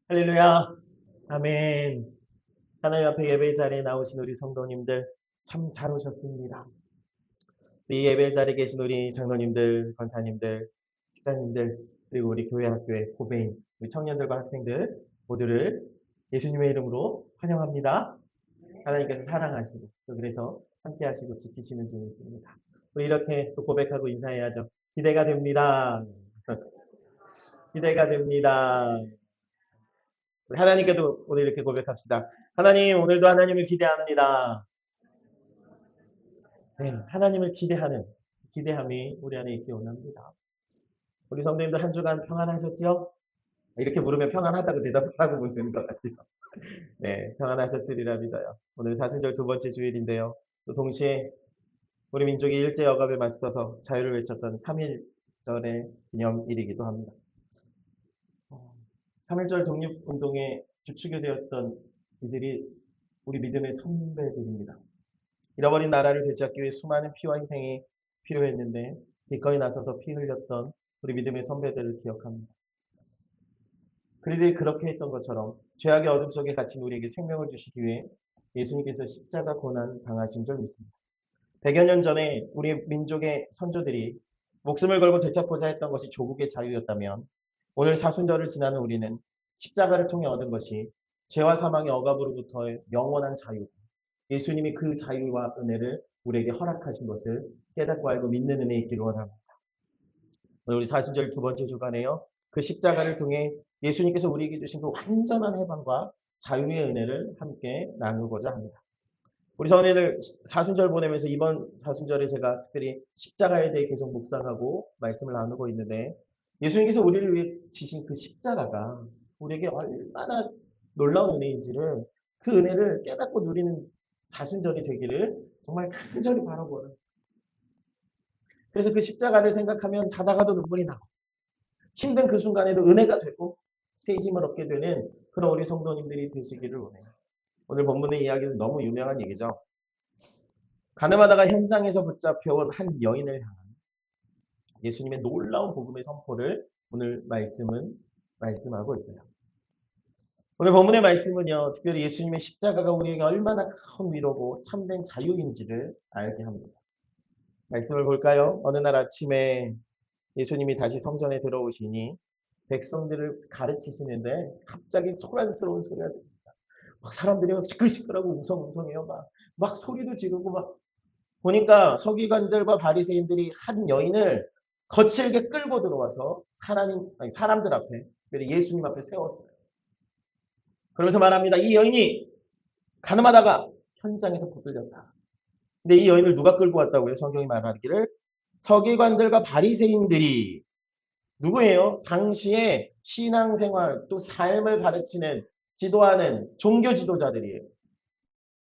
할렐루야. 아멘. 하나님 앞에 예배 자리에 나오신 우리 성도님들 참 잘 오셨습니다. 이 예배 자리에 계신 우리 장로님들, 권사님들, 집사님들, 그리고 우리 교회 학교의 고배인, 우리 청년들과 학생들 모두를 예수님의 이름으로 환영합니다. 하나님께서 사랑하시고 또 그래서 함께 하시고 지키시는 중에 있습니다. 우리 이렇게 또 고백하고 인사해야죠. 기대가 됩니다. 기대가 됩니다. 우리 하나님께도 오늘 이렇게 고백합시다. 하나님, 오늘도 하나님을 기대합니다. 네, 하나님을 기대하는 기대함이 우리 안에 있기 원합니다. 우리 성도님들 한 주간 평안하셨죠? 이렇게 물으면 평안하다고 대답하라고 묻는 것 같지요. 네, 평안하셨으리라 믿어요. 오늘 사순절 두 번째 주일인데요. 또 동시에 우리 민족이 일제 억압에 맞서서 자유를 외쳤던 3.1절의 기념일이기도 합니다. 3.1절 독립운동의 주축이 되었던 이들이 우리 믿음의 선배들입니다. 잃어버린 나라를 되찾기 위해 수많은 피와 희생이 필요했는데 기꺼이 나서서 피 흘렸던 우리 믿음의 선배들을 기억합니다. 그들이 그렇게 했던 것처럼 죄악의 어둠 속에 갇힌 우리에게 생명을 주시기 위해 예수님께서 십자가 고난 당하신 줄 믿습니다. 100여 년 전에 우리 민족의 선조들이 목숨을 걸고 되찾고자 했던 것이 조국의 자유였다면 오늘 사순절을 지나는 우리는 십자가를 통해 얻은 것이 죄와 사망의 억압으로부터의 영원한 자유, 예수님이 그 자유와 은혜를 우리에게 허락하신 것을 깨닫고 알고 믿는 은혜 있기를 원합니다. 오늘 우리 사순절 두 번째 주간에요. 그 십자가를 통해 예수님께서 우리에게 주신 그 완전한 해방과 자유의 은혜를 함께 나누고자 합니다. 우리 성도님들 사순절 보내면서 이번 사순절에 제가 특별히 십자가에 대해 계속 묵상하고 말씀을 나누고 있는데 예수님께서 우리를 위해 지신 그 십자가가 우리에게 얼마나 놀라운 은혜인지를 그 은혜를 깨닫고 누리는 사순절이 되기를 정말 간절히 바라고는. 그래서 그 십자가를 생각하면 자다가도 눈물이 나고 힘든 그 순간에도 은혜가 되고 새 힘을 얻게 되는 그런 우리 성도님들이 되시기를 원해요. 오늘 본문의 이야기는 너무 유명한 얘기죠. 가늠하다가 현장에서 붙잡혀온 한 여인을 향한 예수님의 놀라운 복음의 선포를 오늘 말씀하고 있어요. 오늘 본문의 말씀은요, 특별히 예수님의 십자가가 우리에게 얼마나 큰 위로고 참된 자유인지를 알게 합니다. 말씀을 볼까요? 어느 날 아침에 예수님이 다시 성전에 들어오시니 백성들을 가르치시는데 갑자기 소란스러운 소리가 들립니다. 막 사람들이 막 시끌시끌하고 웅성웅성해요. 막 소리도 지르고 막 보니까 서기관들과 바리새인들이 한 여인을 거칠게 끌고 들어와서 사람들 앞에, 예수님 앞에 세웠어요. 그러면서 말합니다. 이 여인이 가늠하다가 현장에서 붙들렸다. 근데 이 여인을 누가 끌고 왔다고요? 성경이 말하기를 서기관들과 바리새인들이 누구예요? 당시에 신앙생활 또 삶을 가르치는 지도하는 종교 지도자들이에요.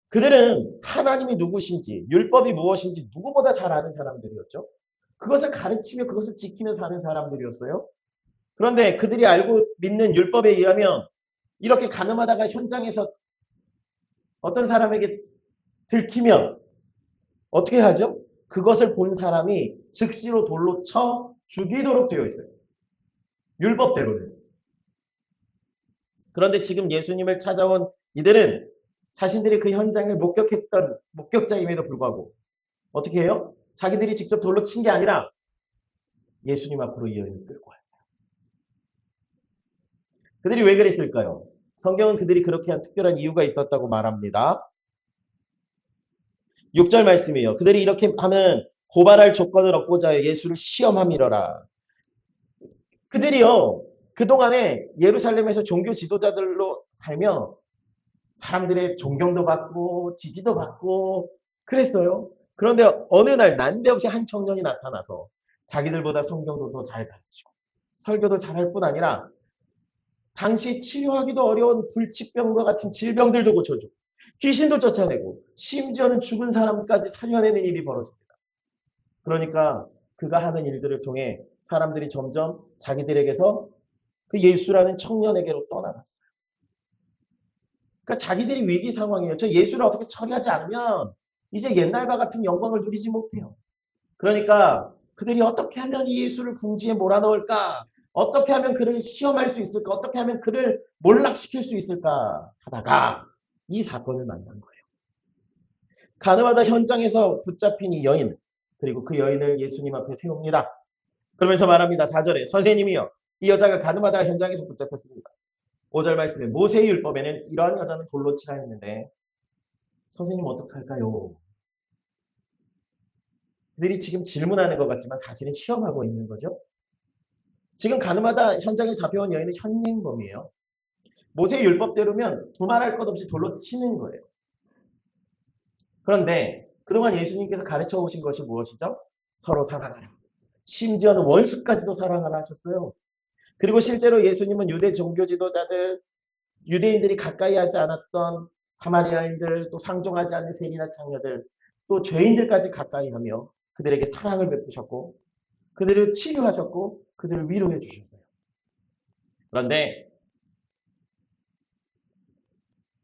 그들은 하나님이 누구신지 율법이 무엇인지 누구보다 잘 아는 사람들이었죠. 그것을 가르치며 그것을 지키며 사는 사람들이었어요. 그런데 그들이 알고 믿는 율법에 의하면 이렇게 가늠하다가 현장에서 어떤 사람에게 들키면 어떻게 하죠? 그것을 본 사람이 즉시로 돌로 쳐 죽이도록 되어 있어요. 율법대로는. 그런데 지금 예수님을 찾아온 이들은 자신들이 그 현장을 목격했던 목격자임에도 불구하고 어떻게 해요? 자기들이 직접 돌로 친 게 아니라 예수님 앞으로 이 여인을 끌고 왔어요. 그들이 왜 그랬을까요? 성경은 그들이 그렇게 한 특별한 이유가 있었다고 말합니다. 6절 말씀이에요. 그들이 이렇게 하면 고발할 조건을 얻고자 예수를 시험함이러라. 그들이요. 그동안에 예루살렘에서 종교 지도자들로 살며 사람들의 존경도 받고 지지도 받고 그랬어요. 그런데 어느 날 난데없이 한 청년이 나타나서 자기들보다 성경도 더 잘 가르치고 설교도 잘할 뿐 아니라 당시 치료하기도 어려운 불치병과 같은 질병들도 고쳐주고 귀신도 쫓아내고 심지어는 죽은 사람까지 살려내는 일이 벌어집니다. 그러니까 그가 하는 일들을 통해 사람들이 점점 자기들에게서 그 예수라는 청년에게로 떠나갔어요. 그러니까 자기들이 위기 상황이에요. 저 예수를 어떻게 처리하지 않으면 이제 옛날과 같은 영광을 누리지 못해요. 그러니까 그들이 어떻게 하면 이 예수를 궁지에 몰아넣을까 어떻게 하면 그를 시험할 수 있을까? 어떻게 하면 그를 몰락시킬 수 있을까? 하다가 이 사건을 만난 거예요. 가늠하다 현장에서 붙잡힌 이 여인, 그리고 그 여인을 예수님 앞에 세웁니다. 그러면서 말합니다. 4절에 선생님이여, 이 여자가 가늠하다 현장에서 붙잡혔습니다. 5절 말씀에 모세의 율법에는 이러한 여자는 돌로 치라 했는데 선생님 어떡할까요? 그들이 지금 질문하는 것 같지만 사실은 시험하고 있는 거죠. 지금 가늠하다 현장에 잡혀온 여인은 현행범이에요. 모세의 율법대로면 두말할 것 없이 돌로 치는 거예요. 그런데 그동안 예수님께서 가르쳐 오신 것이 무엇이죠? 서로 사랑하라. 심지어는 원수까지도 사랑하라 하셨어요. 그리고 실제로 예수님은 유대 종교 지도자들, 유대인들이 가까이 하지 않았던 사마리아인들, 또 상종하지 않는 세리나 창녀들, 또 죄인들까지 가까이 하며 그들에게 사랑을 베푸셨고 그들을 치유하셨고 그들을 위로해 주셨어요. 그런데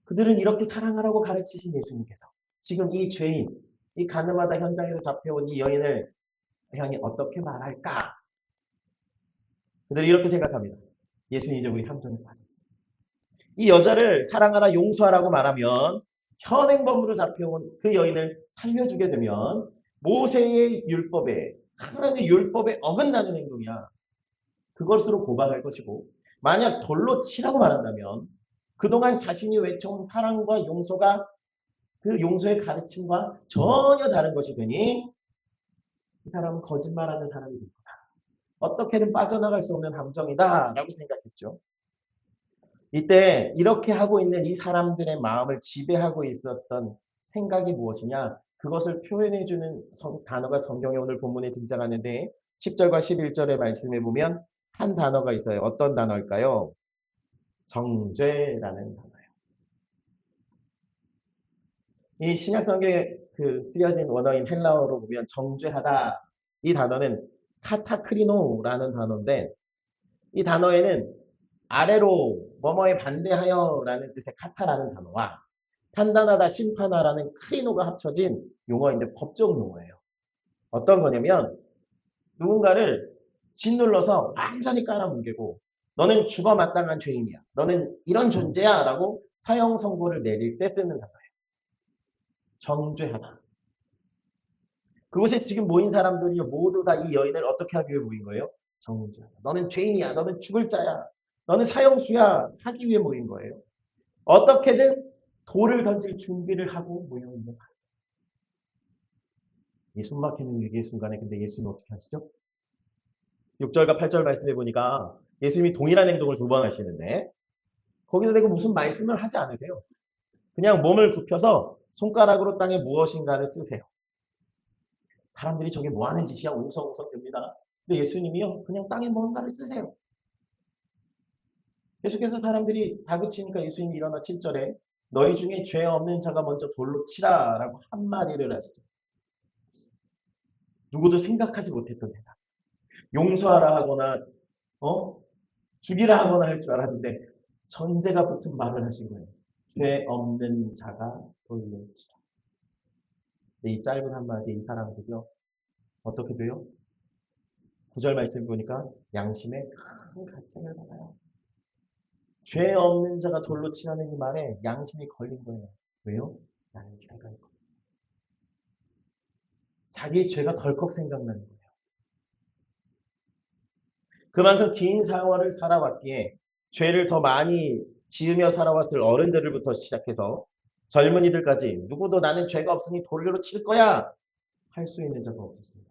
그들은 이렇게 사랑하라고 가르치신 예수님께서 지금 이 죄인, 이 가늠하다 현장에서 잡혀온 이 여인을 향해 어떻게 말할까? 그들이 이렇게 생각합니다. 예수님 이제 우리 함정에 빠졌어요. 이 여자를 사랑하라 용서하라고 말하면 현행범으로 잡혀온 그 여인을 살려주게 되면 모세의 율법에 하나님의 율법에 어긋나는 행동이야. 그것으로 고발할 것이고 만약 돌로 치라고 말한다면 그동안 자신이 외쳐온 사랑과 용서가 그 용서의 가르침과 전혀 다른 것이 되니 이 사람은 거짓말하는 사람이 될 거다. 어떻게든 빠져나갈 수 없는 함정이다라고 생각했죠. 이때 이렇게 하고 있는 이 사람들의 마음을 지배하고 있었던 생각이 무엇이냐? 그것을 표현해주는 단어가 성경에 오늘 본문에 등장하는데 10절과 11절의 말씀에 보면 한 단어가 있어요. 어떤 단어일까요? 정죄라는 단어예요. 이 신약 성경에 쓰여진 원어인 헬라어로 보면 정죄하다 이 단어는 카타크리노라는 단어인데 이 단어에는 아래로 뭐뭐에 반대하여라는 뜻의 카타라는 단어와 판단하다 심판하라는 크리노가 합쳐진 용어인데 법적 용어예요. 어떤 거냐면 누군가를 짓눌러서 완전히 깔아뭉개고 너는 죽어 마땅한 죄인이야. 너는 이런 존재야 라고 사형 선고를 내릴 때 쓰는 단어예요. 정죄하다. 그곳에 지금 모인 사람들이 모두 다 이 여인을 어떻게 하기 위해 모인 거예요? 정죄하다. 너는 죄인이야. 너는 죽을 자야. 너는 사형수야. 하기 위해 모인 거예요. 어떻게든 돌을 던질 준비를 하고 모여있는 사람. 이 숨막히는 위기의 순간에 근데 예수님은 어떻게 하시죠? 6절과 8절 말씀해 보니까 예수님이 동일한 행동을 두 번 하시는데 거기서 대고 무슨 말씀을 하지 않으세요. 그냥 몸을 굽혀서 손가락으로 땅에 무엇인가를 쓰세요. 사람들이 저게 뭐 하는 짓이야? 웅성웅성 됩니다. 근데 예수님이요. 그냥 땅에 뭔가를 쓰세요. 계속해서 사람들이 다그치니까 예수님이 일어나 7절에 너희 중에 죄 없는 자가 먼저 돌로 치라 라고 한마디를 하시죠. 누구도 생각하지 못했던 대답. 용서하라 하거나 죽이라 하거나 할 줄 알았는데 전제가 붙은 말을 하신 거예요. 죄 없는 자가 돌로 치라. 이 짧은 한마디에 이 사람들이요. 어떻게 돼요? 9절 말씀 보니까 양심에 큰 가책을 받아요. 죄 없는 자가 돌로 치라는 이 말에 양심이 걸린 거예요. 왜요? 나는 죄가 있고. 자기의 죄가 덜컥 생각나는 거예요. 그만큼 긴 세월을 살아왔기에 죄를 더 많이 지으며 살아왔을 어른들부터 시작해서 젊은이들까지 누구도 나는 죄가 없으니 돌로 칠 거야 할 수 있는 자가 없었습니다.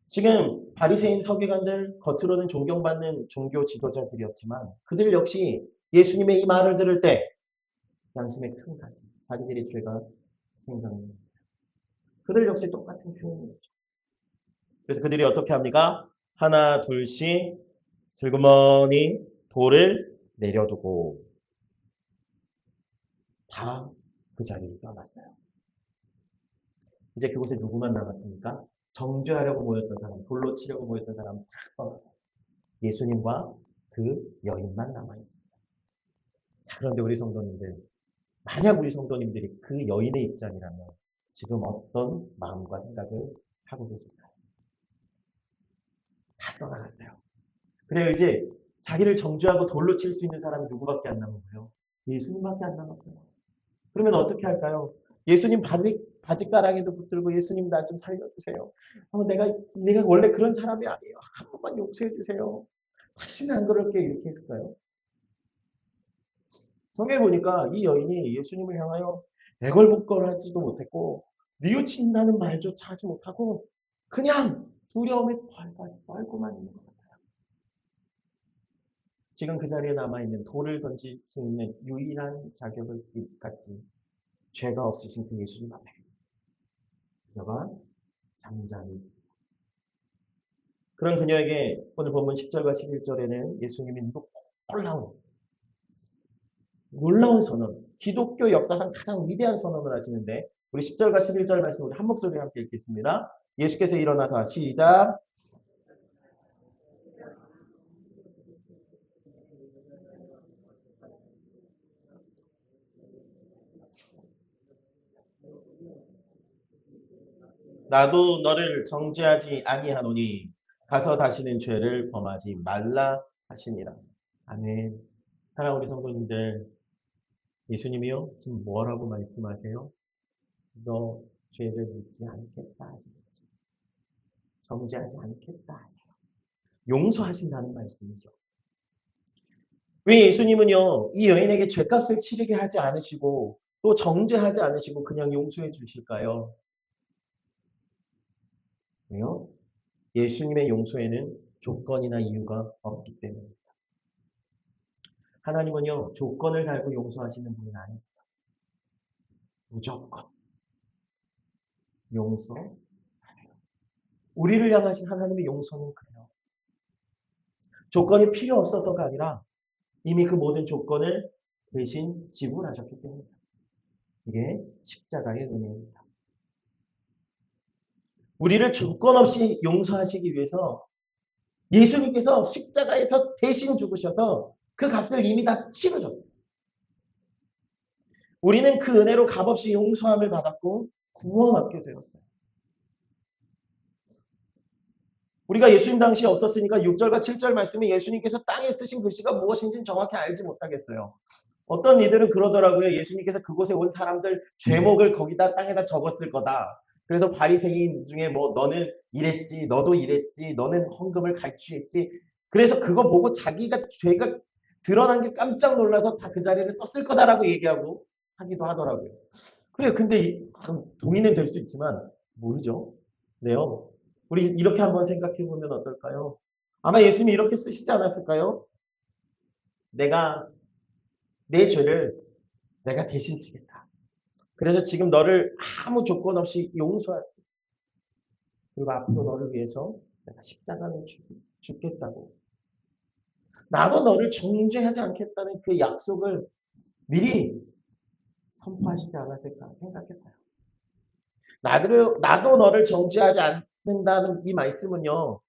지금 바리새인 서기관들 겉으로는 존경받는 종교 지도자들이었지만 그들 역시 예수님의 이 말을 들을 때 양심에 큰 가치, 자기들의 죄가 생각납니다. 그들 역시 똑같은 죄인이었죠. 그래서 그들이 어떻게 합니까? 하나 둘씩 슬그머니 돌을 내려두고 다 그 자리를 떠났어요. 이제 그곳에 누구만 남았습니까? 정죄하려고 모였던 사람, 돌로 치려고 모였던 사람 다 떠났어요. 예수님과 그 여인만 남아있습니다. 자, 그런데 우리 성도님들, 만약 우리 성도님들이 그 여인의 입장이라면 지금 어떤 마음과 생각을 하고 계실까요? 다 떠나갔어요. 그래요. 이제 자기를 정죄하고 돌로 칠 수 있는 사람이 누구밖에 안 남은 거예요. 예수님밖에 안 남았어요. 그러면 어떻게 할까요? 예수님 바지가랑이도 붙들고 예수님 나 좀 살려주세요. 내가 원래 그런 사람이 아니에요. 한 번만 용서해 주세요. 다시는 안 그럴게 이렇게 했을까요? 성경에 보니까 이 여인이 예수님을 향하여 애걸복걸하지도 못했고 뉘우친다는 말조차 하지 못하고 그냥 두려움에 펄펄 떨고만 있는 거예요. 지금 그 자리에 남아있는 돌을 던질 수 있는 유일한 자격을 가진 죄가 없으신 그 예수님 앞에 그녀가 잠잠히 있습니다. 그런 그녀에게 오늘 본문 10절과 11절에는 예수님이 놀라운 선언, 기독교 역사상 가장 위대한 선언을 하시는데 우리 10절과 11절 말씀 우리 한 목소리로 함께 읽겠습니다. 예수께서 일어나사 시작. 나도 너를 정죄하지 아니하노니 가서 다시는 죄를 범하지 말라 하시니라. 아멘. 사랑하는 우리 성도님들, 예수님이요 지금 뭐라고 말씀하세요? 너 죄를 묻지 않겠다 하시겠죠. 정죄하지 않겠다 하세요. 용서하신다는 말씀이죠. 왜 예수님은요 이 여인에게 죄값을 치르게 하지 않으시고 또 정죄하지 않으시고 그냥 용서해 주실까요? 왜요? 예수님의 용서에는 조건이나 이유가 없기 때문입니다. 하나님은요 조건을 달고 용서하시는 분은 아니세요. 무조건 용서하세요. 우리를 향하신 하나님의 용서는 그래요. 조건이 필요 없어서가 아니라 이미 그 모든 조건을 대신 지불하셨기 때문입니다. 이게 십자가의 은혜입니다. 우리를 조건 없이 용서하시기 위해서 예수님께서 십자가에서 대신 죽으셔서 그 값을 이미 다 치르셨어요. 우리는 그 은혜로 값없이 용서함을 받았고 구원받게 되었어요. 우리가 예수님 당시에 없었으니까 6절과 7절 말씀에 예수님께서 땅에 쓰신 글씨가 무엇인지는 정확히 알지 못하겠어요. 어떤 이들은 그러더라고요. 예수님께서 그곳에 온 사람들 죄목을 거기다 땅에다 적었을 거다. 그래서 바리새인 중에 뭐 너는 이랬지, 너도 이랬지, 너는 헌금을 갈취했지. 그래서 그거 보고 자기가 죄가 드러난 게 깜짝 놀라서 다 그 자리를 떴을 거다라고 얘기하고 하기도 하더라고요. 그래요. 근데 동의는 될 수 있지만 모르죠. 네요. 우리 이렇게 한번 생각해 보면 어떨까요? 아마 예수님이 이렇게 쓰시지 않았을까요? 내가 내 죄를 내가 대신 지겠다. 그래서 지금 너를 아무 조건 없이 용서할게. 그리고 앞으로 너를 위해서 내가 십자가를 죽겠다고. 나도 너를 정죄하지 않겠다는 그 약속을 미리 선포하시지 않았을까 생각해봐요. 나도 너를 정죄하지 않는다는 이 말씀은요.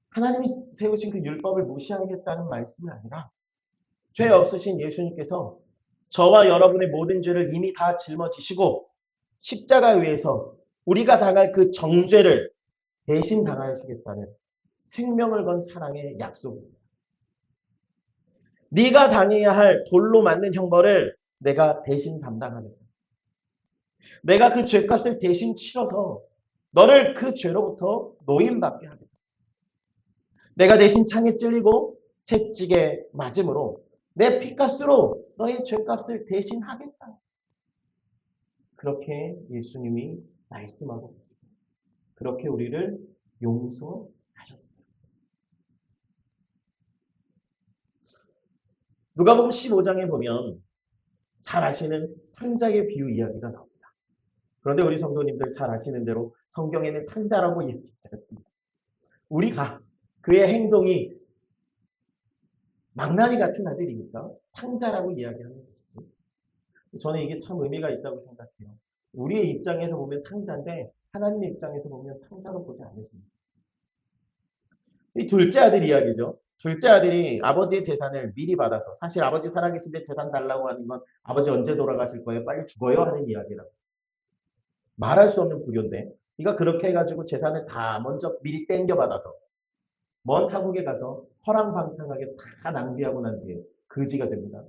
하나님이 세우신 그 율법을 무시하겠다는 말씀이 아니라 죄 없으신 예수님께서 저와 여러분의 모든 죄를 이미 다 짊어지시고 십자가 위에서 우리가 당할 그 정죄를 대신 당하시겠다는 생명을 건 사랑의 약속입니다. 네가 당해야 할 돌로 맞는 형벌을 내가 대신 담당하겠다. 내가 그 죄값을 대신 치러서 너를 그 죄로부터 노임받게 하겠다. 내가 대신 창에 찔리고 채찍에 맞음으로 내 피값으로 너의 죄값을 대신 하겠다. 그렇게 예수님이 말씀하고 그렇게 우리를 용서하셨어요. 누가복음 15장에 보면 잘 아시는 탕자의 비유 이야기가 나옵니다. 그런데 우리 성도님들 잘 아시는 대로 성경에는 탕자라고 얘기하지 않습니다. 우리가 그의 행동이 망나니 같은 아들이니까 탕자라고 이야기하는 것이지. 저는 이게 참 의미가 있다고 생각해요. 우리의 입장에서 보면 탕자인데 하나님의 입장에서 보면 탕자로 보지 않으십니다. 이 둘째 아들 이야기죠. 둘째 아들이 아버지의 재산을 미리 받아서 사실 아버지 살아계실 때 재산 달라고 하는 건 아버지 언제 돌아가실 거예요? 빨리 죽어요? 하는 이야기라고. 말할 수 없는 불효인데 네가 그렇게 해가지고 재산을 다 먼저 미리 땡겨받아서 먼 타국에 가서 허랑방탕하게 다 낭비하고 난 뒤에 거지가 됩니다.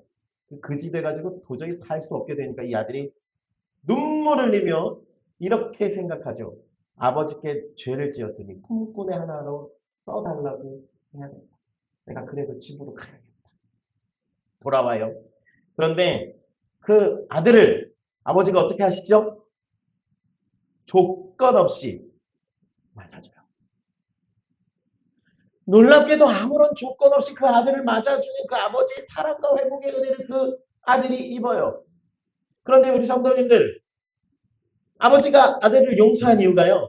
거지 돼가지고 도저히 살 수 없게 되니까 이 아들이 눈물을 흘리며 이렇게 생각하죠. 아버지께 죄를 지었으니 품꾼의 하나로 써달라고 해야 된다. 내가 그래도 집으로 가야겠다. 돌아와요. 그런데 그 아들을 아버지가 어떻게 하시죠? 조건 없이 맞아줘요. 놀랍게도 아무런 조건 없이 그 아들을 맞아주는 그 아버지의 사랑과 회복의 은혜를 그 아들이 입어요. 그런데 우리 성도님들, 아버지가 아들을 용서한 이유가요.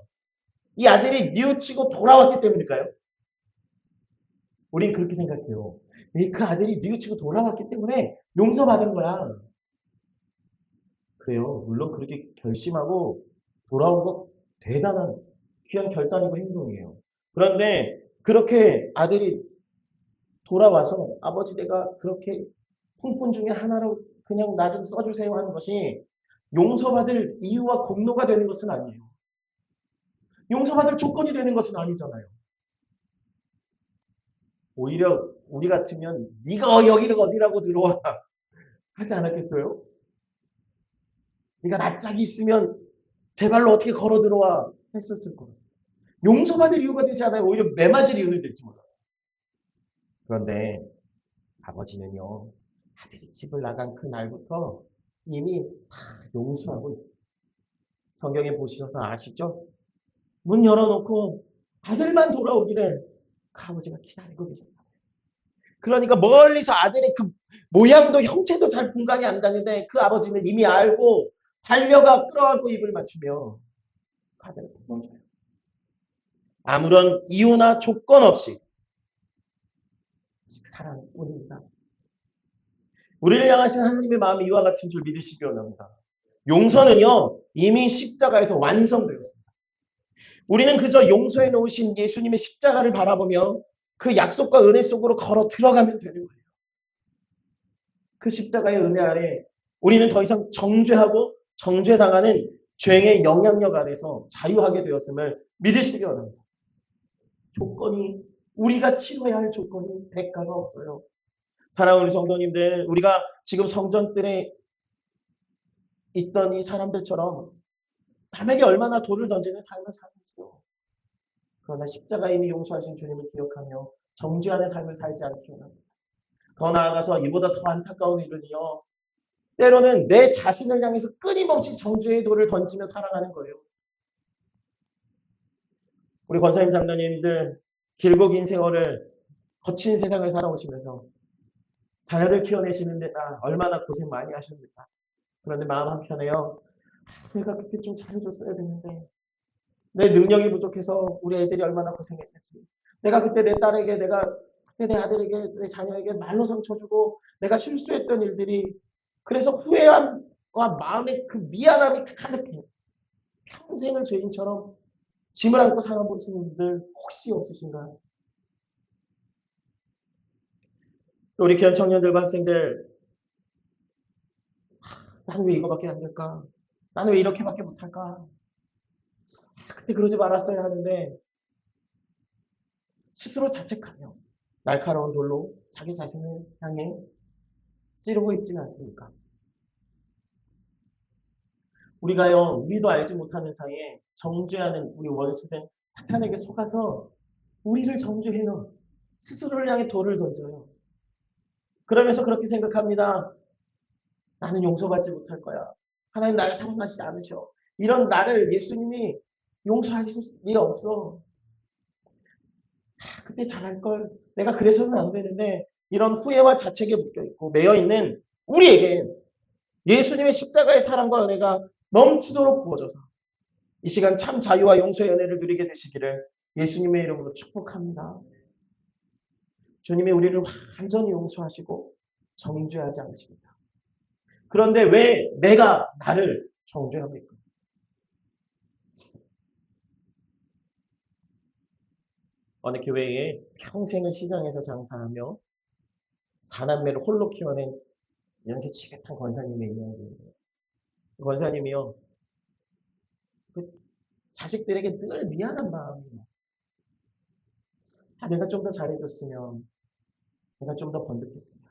이 아들이 뉘우치고 돌아왔기 때문일까요? 우린 그렇게 생각해요. 그 아들이 뉘우치고 돌아왔기 때문에 용서받은 거야. 그래요. 물론 그렇게 결심하고 돌아온 거 대단한 귀한 결단이고 행동이에요. 그런데 그렇게 아들이 돌아와서 아버지 내가 그렇게 품꾼 중에 하나로 그냥 나 좀 써주세요 하는 것이 용서받을 이유와 공로가 되는 것은 아니에요. 용서받을 조건이 되는 것은 아니잖아요. 오히려 우리 같으면 네가 여기를 어디라고 들어와 하지 않았겠어요? 네가 낯짝이 있으면 제 발로 어떻게 걸어 들어와 했었을 거예요. 용서받을 이유가 되지 않아요. 오히려 매맞을 이유는 될지 몰라요. 그런데 아버지는요. 아들이 집을 나간 그 날부터 이미 다 용서하고 있어요. 성경에 보시셔서 아시죠? 문 열어놓고 아들만 돌아오기를 그 아버지가 기다리고 계셨다. 그러니까 멀리서 아들의 그 모양도 형체도 잘 분간이 안 가는데 그 아버지는 이미 알고 달려가 끌어안고 입을 맞추며 그 아들을 품어줘요. 아무런 이유나 조건 없이 사랑뿐입니다. 우리를 향하신 하나님의 마음이 이와 같은 줄 믿으시기 원합니다. 용서는요 이미 십자가에서 완성되었습니다. 우리는 그저 용서해 놓으신 예수님의 십자가를 바라보며 그 약속과 은혜 속으로 걸어 들어가면 되는 거예요. 그 십자가의 은혜 아래 우리는 더 이상 정죄하고 정죄당하는 죄의 영향력 아래서 자유하게 되었음을 믿으시기 바랍니다. 조건이 우리가 치러야 할 조건이 대가가 없어요. 사랑하는 우리 성도님들, 우리가 지금 성전들에 있던 이 사람들처럼 남에게 얼마나 돌을 던지는 삶을 사는지요. 그러나 십자가 이미 용서하신 주님을 기억하며 정죄하는 삶을 살지 않기 원합니다. 더 나아가서 이보다 더 안타까운 일은요. 때로는 내 자신을 향해서 끊임없이 정죄의 돌을 던지며 살아가는 거예요. 우리 권사님 장로님들 길고 긴 세월을 거친 세상을 살아오시면서 자녀를 키워내시는데 얼마나 고생 많이 하십니까? 그런데 마음 한켠에요. 내가 그렇게 좀 잘해줬어야 되는데 내 능력이 부족해서 우리 애들이 얼마나 고생했겠지. 내가 그때 내 딸에게 그때 내 아들에게 내 자녀에게 말로 상처 주고 내가 실수했던 일들이 그래서 후회함과 마음의 그 미안함이 가득해. 평생을 죄인처럼 짐을 안고 살아보시는 분들 혹시 없으신가요? 또 우리 귀한 청년들과 학생들 나는 왜 이거밖에 안 될까? 나는 왜 이렇게밖에 못할까? 그때 그러지 말았어야 하는데 스스로 자책하며 날카로운 돌로 자기 자신을 향해 찌르고 있지는 않습니까? 우리가요, 우리도 알지 못하는 사이에 정죄하는 우리 원수된 사탄에게 속아서 우리를 정죄해놓은 스스로를 향해 돌을 던져요. 그러면서 그렇게 생각합니다. 나는 용서받지 못할 거야. 하나님 나를 사랑하시지 않으셔. 이런 나를 예수님이 용서하실 리가 없어. 그때 잘할 걸. 내가 그래서는 안 되는데 이런 후회와 자책에 묶여 있고 매여 있는 우리에게 예수님의 십자가의 사랑과 은혜가 넘치도록 부어져서 이 시간 참 자유와 용서의 은혜를 누리게 되시기를 예수님의 이름으로 축복합니다. 주님이 우리를 완전히 용서하시고 정죄하지 않으십니다. 그런데 왜 내가 나를 정죄합니까? 어느 교회에 평생을 시장에서 장사하며 사남매를 홀로 키워낸 연세 지긋한 권사님의 이야기예요. 권사님이요. 그 자식들에게 늘 미안한 마음이에요. 내가 좀 더 잘해줬으면, 내가 좀 더 번듯했으면.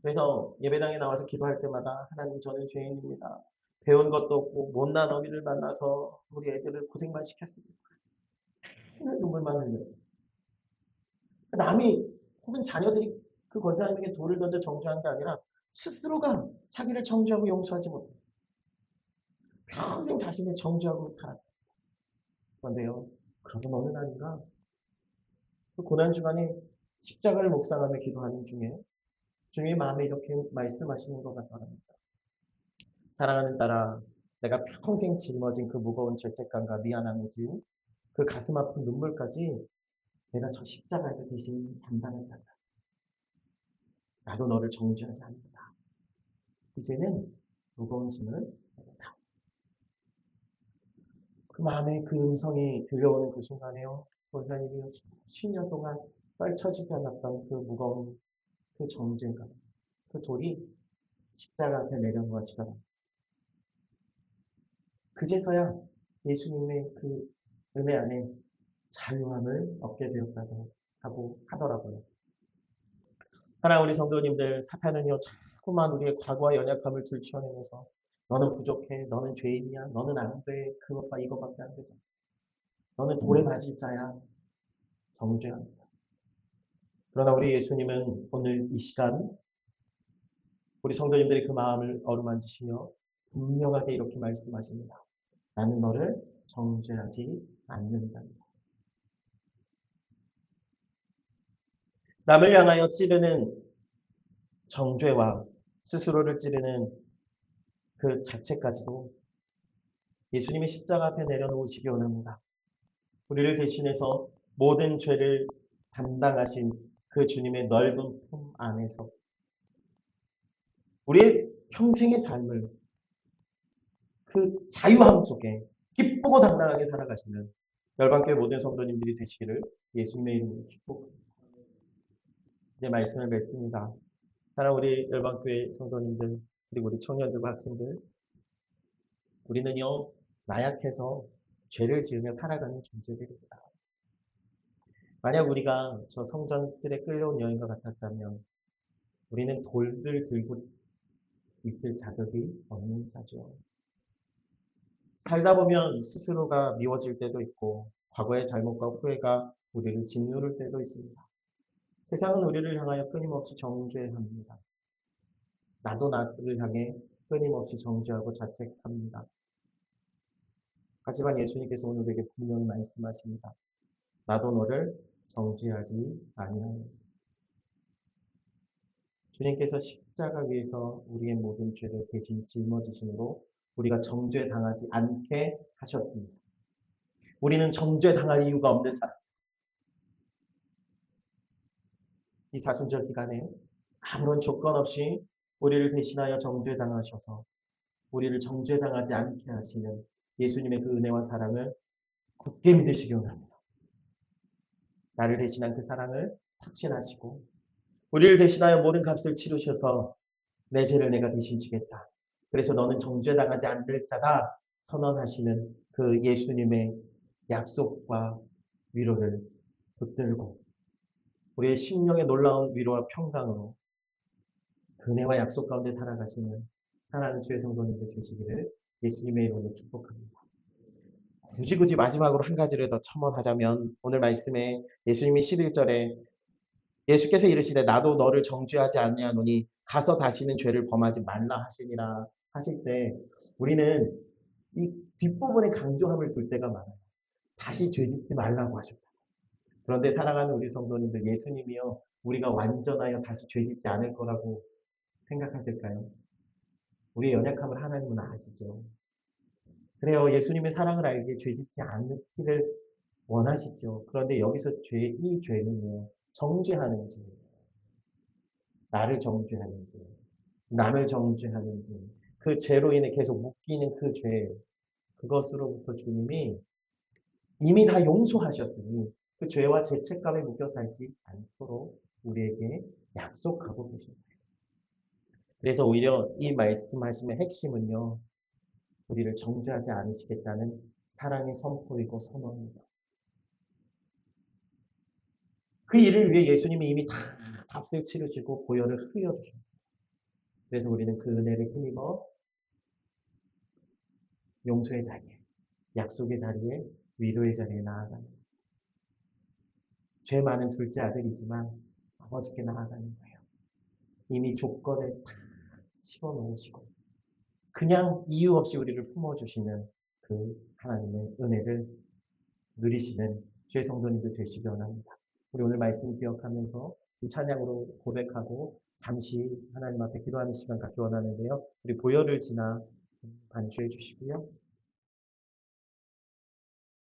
그래서 예배당에 나와서 기도할 때마다 하나님 저는 죄인입니다. 배운 것도 없고 못난 어미를 만나서 우리 애들을 고생만 시켰습니다. 눈물만 흘려요. 남이 혹은 자녀들이 그 권사님에게 돌을 던져 정죄한 게 아니라 스스로가 자기를 정죄하고 용서하지 못해요. 평생 자신을 정죄하고 살았어요. 그런데요, 그러던 어느 날인가 그 고난주간에 십자가를 묵상하며 기도하는 중에 주님의 마음에 이렇게 말씀하시는 것 같더랍니다. 사랑하는 딸아, 내가 평생 짊어진 그 무거운 죄책감과 미안함에 지은 그 가슴 아픈 눈물까지 내가 저 십자가에서 대신 담당했다. 나도 너를 정죄하지 않는다. 이제는 무거운 짐을 내겠다. 그 마음에 그 음성이 들려오는 그 순간에요. 권사님이 수십 년 동안 떨쳐지지 않았던 그 무거운 그 정죄감, 그 돌이 십자가 앞에 내려놓아지더라. 그제서야 예수님의 그 은혜 안에 자유함을 얻게 되었다고 하고 하더라고요. 하나 우리 성도님들, 사탄은요 자꾸만 우리의 과거와 연약함을 들추어내면서 너는 부족해, 너는 죄인이야, 너는 안 돼, 그것과 이것밖에 안 되잖아. 너는 돌에 맞을 자야. 정죄합니다. 그러나 우리 예수님은 오늘 이 시간 우리 성도님들의 그 마음을 어루만지시며 분명하게 이렇게 말씀하십니다. 나는 너를 정죄하지 않는다. 남을 향하여 찌르는 정죄와 스스로를 찌르는 그 자체까지도 예수님이 십자가 앞에 내려놓으시기 원합니다. 우리를 대신해서 모든 죄를 담당하신 그 주님의 넓은 품 안에서 우리의 평생의 삶을 그 자유함 속에 기쁘고 당당하게 살아가시는 열방교회 모든 성도님들이 되시기를 예수님의 이름으로 축복합니다. 이제 말씀을 맺습니다. 사랑 우리 열방교회 성도님들 그리고 우리 청년들과 학생들, 우리는요 나약해서 죄를 지으며 살아가는 존재들입니다. 만약 우리가 저 성전들에 끌려온 여인과 같았다면 우리는 돌을 들고 있을 자격이 없는 자죠. 살다 보면 스스로가 미워질 때도 있고 과거의 잘못과 후회가 우리를 짓누를 때도 있습니다. 세상은 우리를 향하여 끊임없이 정죄합니다. 나도 나를 향해 끊임없이 정죄하고 자책합니다. 하지만 예수님께서 오늘 우리에게 분명히 말씀하십니다. 나도 너를 정죄하지 아니하노라. 주님께서 십자가 위에서 우리의 모든 죄를 대신 짊어지심으로 우리가 정죄당하지 않게 하셨습니다. 우리는 정죄당할 이유가 없는 사람. 이 사순절 기간에 아무런 조건 없이 우리를 대신하여 정죄당하셔서 우리를 정죄당하지 않게 하시는 예수님의 그 은혜와 사랑을 굳게 믿으시기 원합니다. 나를 대신한 그 사랑을 확신하시고 우리를 대신하여 모든 값을 치르셔서 내 죄를 내가 대신 지겠다. 그래서 너는 정죄당하지 않을 자다 선언하시는 그 예수님의 약속과 위로를 붙들고 우리의 심령의 놀라운 위로와 평강으로 은혜와 약속 가운데 살아가시는 하나님 주의 성도님들 되시기를 예수님의 이름으로 축복합니다. 굳이 마지막으로 한 가지를 더 첨언하자면 오늘 말씀에 예수님이 11절에 예수께서 이르시되 나도 너를 정죄하지 아니하노니 가서 다시는 죄를 범하지 말라 하시니라 하실 때 우리는 이 뒷부분에 강조함을 둘 때가 많아요. 다시 죄짓지 말라고 하셨다. 그런데 사랑하는 우리 성도님들 예수님이요 우리가 완전하여 다시 죄짓지 않을 거라고 생각하실까요? 우리의 연약함을 하나님은 아시죠. 그래요. 예수님의 사랑을 알기에 죄짓지 않기를 원하시죠. 그런데 여기서 이 죄는요. 정죄하는 죄. 나를 정죄하는 죄. 남을 정죄하는 죄. 그 죄로 인해 계속 묶이는 그 죄. 그것으로부터 주님이 이미 다 용서하셨으니 그 죄와 죄책감에 묶여 살지 않도록 우리에게 약속하고 계십니다. 그래서 오히려 이 말씀하심의 핵심은요. 우리를 정죄하지 않으시겠다는 사랑의 선포이고 선언입니다. 그 일을 위해 예수님이 이미 다 값을 치르시고 보혈을 흘려주셨어요. 그래서 우리는 그 은혜를 힘입어 용서의 자리에, 약속의 자리에, 위로의 자리에 나아가는 거예요. 죄 많은 둘째 아들이지만 아버지께 나아가는 거예요. 이미 조건을 다 집어넣으시고 그냥 이유 없이 우리를 품어주시는 그 하나님의 은혜를 누리시는 주의 성도님들 되시기 원합니다. 우리 오늘 말씀 기억하면서 이 찬양으로 고백하고 잠시 하나님 앞에 기도하는 시간 갖기 원하는데요. 우리 보혈을 지나 반주해 주시고요.